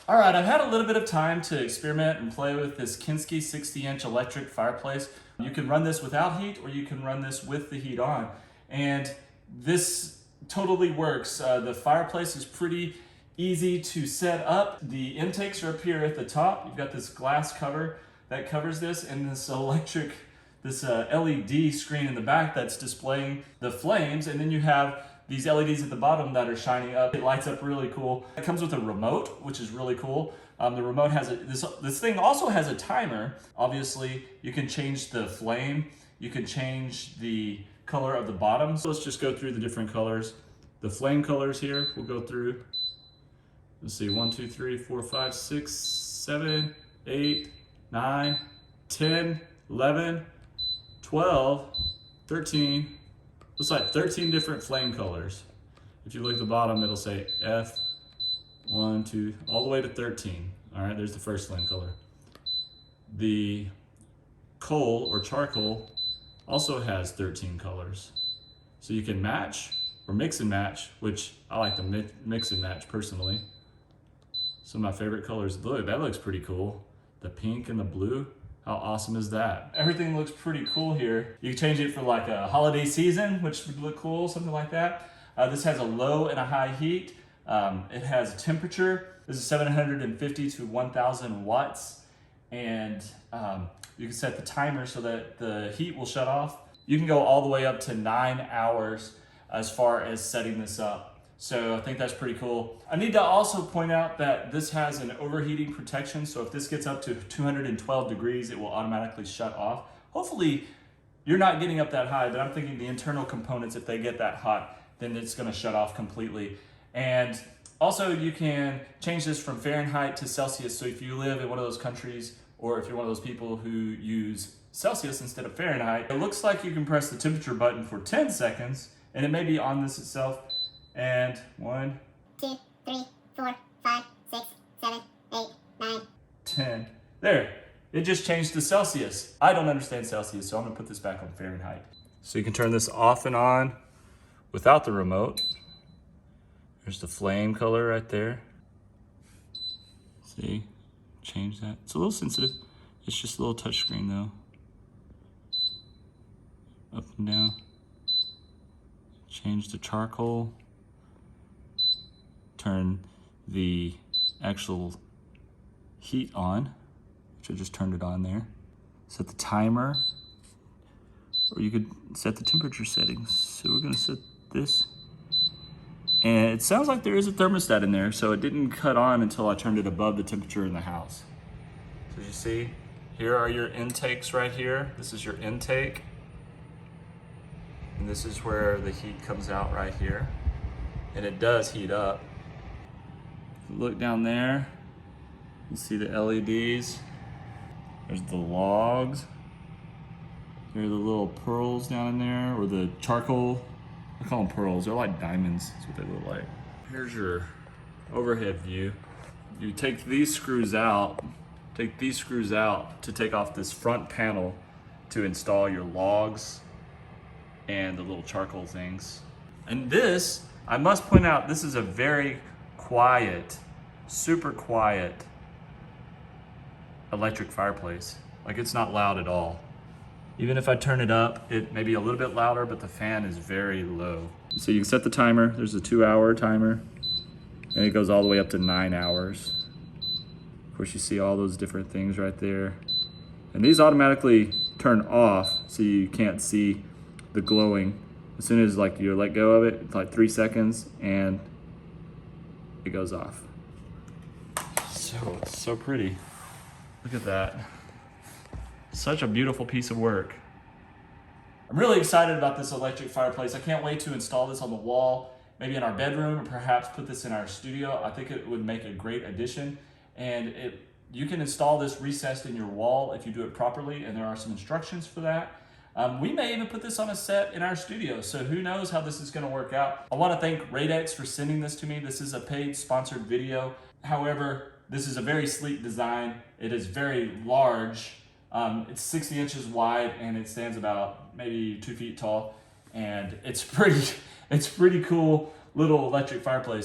All right, I've had a little bit of time to experiment and play with this Kentsky 60-inch electric fireplace. You can run this without heat or you can run this with the heat on. And this totally works. The fireplace is pretty easy to set up. The intakes are up here at the top. You've got this glass cover that covers this and this LED screen in the back that's displaying the flames. And then you have these LEDs at the bottom that are shining up. It lights up really cool. It comes with a remote, which is really cool. The remote has this thing also has a timer. Obviously, you can change the flame. You can change the color of the bottom. So let's just go through the different colors. The flame colors here, we'll go through. Let's see, 1, 2, 3, 4, 5, 6, 7, 8, 9, 10, 11, 12, 13. Looks like 13 different flame colors. If you look at the bottom, it'll say F, 1, 2, all the way to 13. All right, there's the first flame color. The coal or charcoal also has 13 colors. So you can match or mix and match, which I like to mix and match personally. Some of my favorite colors. Look, that looks pretty cool. The pink and the blue. How awesome is that? Everything looks pretty cool here. You can change it for like a holiday season, which would look cool, something like that. This has a low and a high heat. It has a temperature. This is 750 to 1000 watts. And you can set the timer so that the heat will shut off. You can go all the way up to 9 hours as far as setting this up. So I think that's pretty cool. I need to also point out that this has an overheating protection. So if this gets up to 212 degrees, it will automatically shut off. Hopefully you're not getting up that high, but I'm thinking the internal components, if they get that hot, then it's gonna shut off completely. And also you can change this from Fahrenheit to Celsius. So if you live in one of those countries, or if you're one of those people who use Celsius instead of Fahrenheit, it looks like you can press the temperature button for 10 seconds, and it may be on this itself. And 1, 2, 3, 4, 5, 6, 7, 8, 9, 10. There, it just changed to Celsius. I don't understand Celsius, so I'm gonna put this back on Fahrenheit. So you can turn this off and on without the remote. There's the flame color right there. See, change that. It's a little sensitive. It's just a little touch screen though. Up and down. Change the charcoal. Turn the actual heat on, which I just turned it on there. Set the timer, or you could set the temperature settings. So we're gonna set this. And it sounds like there is a thermostat in there, so it didn't cut on until I turned it above the temperature in the house. So as you see, here are your intakes right here. This is your intake. And this is where the heat comes out right here. And it does heat up. Look down there, you see the LEDs. There's the logs. There are the little pearls down in there, or the charcoal. I call them pearls, they're like diamonds, that's what they look like. Here's your overhead view. You take these screws out, to take off this front panel to install your logs and the little charcoal things. And this, I must point out, this is a very quiet, super quiet electric fireplace. Like, it's not loud at all. Even if I turn it up, it may be a little bit louder, but the fan is very low. So you can set the timer. There's a 2-hour timer, and it goes all the way up to 9 hours. Of course, you see all those different things right there. And these automatically turn off, so you can't see the glowing. As soon as like you let go of it, it's like 3 seconds, and it goes off. So it's so pretty. Look at that. Such a beautiful piece of work. I'm really excited about this electric fireplace. I can't wait to install this on the wall, maybe in our bedroom, or perhaps put this in our studio. I think it would make a great addition. And you can install this recessed in your wall if you do it properly, and there are some instructions for that. We may even put this on a set in our studio, so who knows how this is gonna work out. I wanna thank Radex for sending this to me. This is a paid sponsored video. However, this is a very sleek design. It is very large. It's 60 inches wide, and it stands about maybe 2 feet tall. And it's pretty cool little electric fireplace.